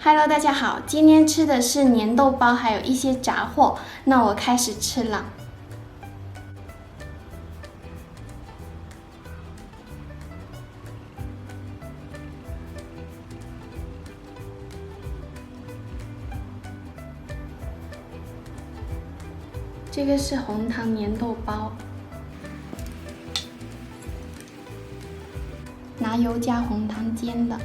Hello， 大家好，今天吃的是粘豆包，还有一些杂货。那我开始吃了。这个是红糖粘豆包，拿油加红糖煎的。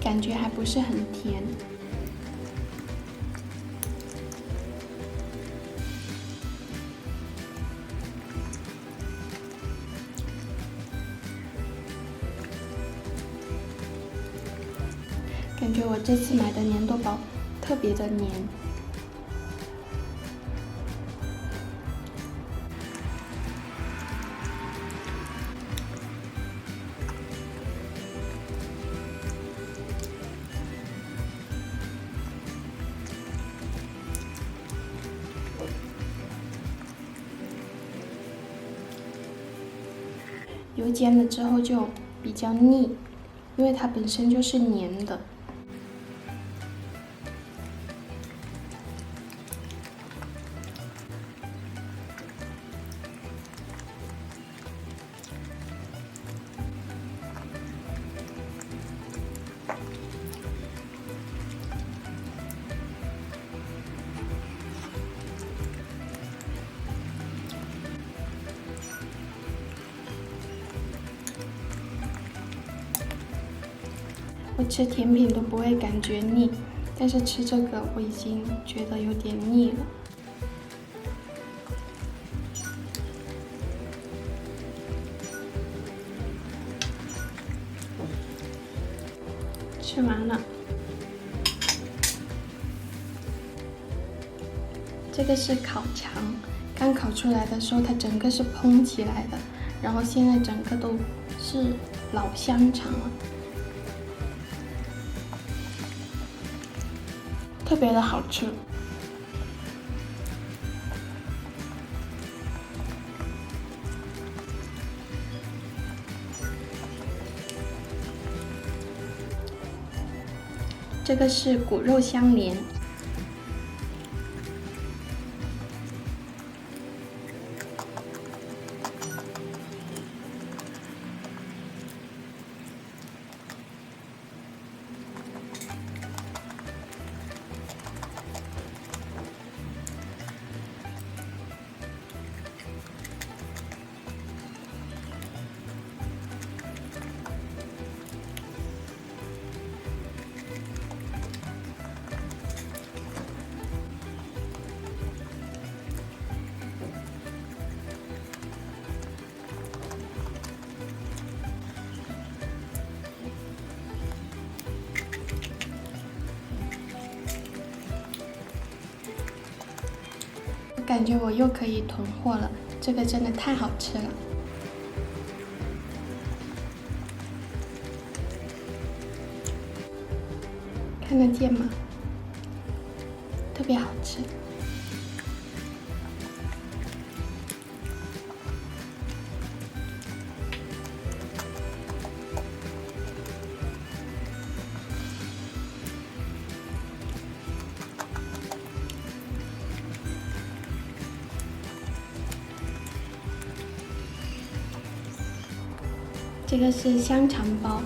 感觉还不是很甜。感觉我这次买的粘豆包特别的黏。油煎了之后就比较腻，因为它本身就是黏的。我吃甜品都不会感觉腻，但是吃这个我已经觉得有点腻了。吃完了。这个是烤肠，刚烤出来的时候它整个是蓬起来的，然后现在整个都是老香肠了。特别的好吃。这个是骨肉相连。感觉我又可以囤货了，这个真的太好吃了。看得见吗？特别好吃。这个是香肠包，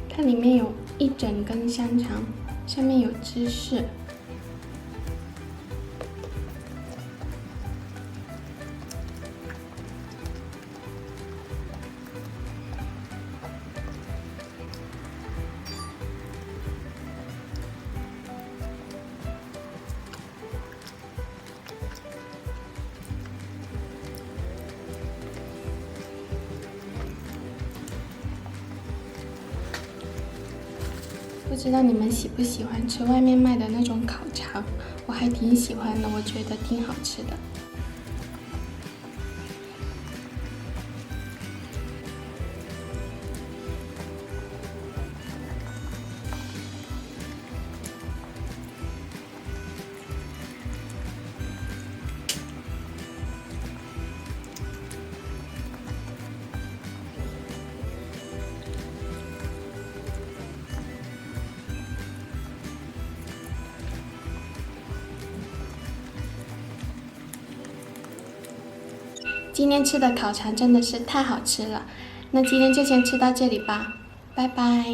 它里面有一整根香肠，上面有芝士。不知道你们喜不喜欢吃外面卖的那种烤肠，我还挺喜欢的，我觉得挺好吃的。今天吃的烤肠真的是太好吃了，那今天就先吃到这里吧，拜拜。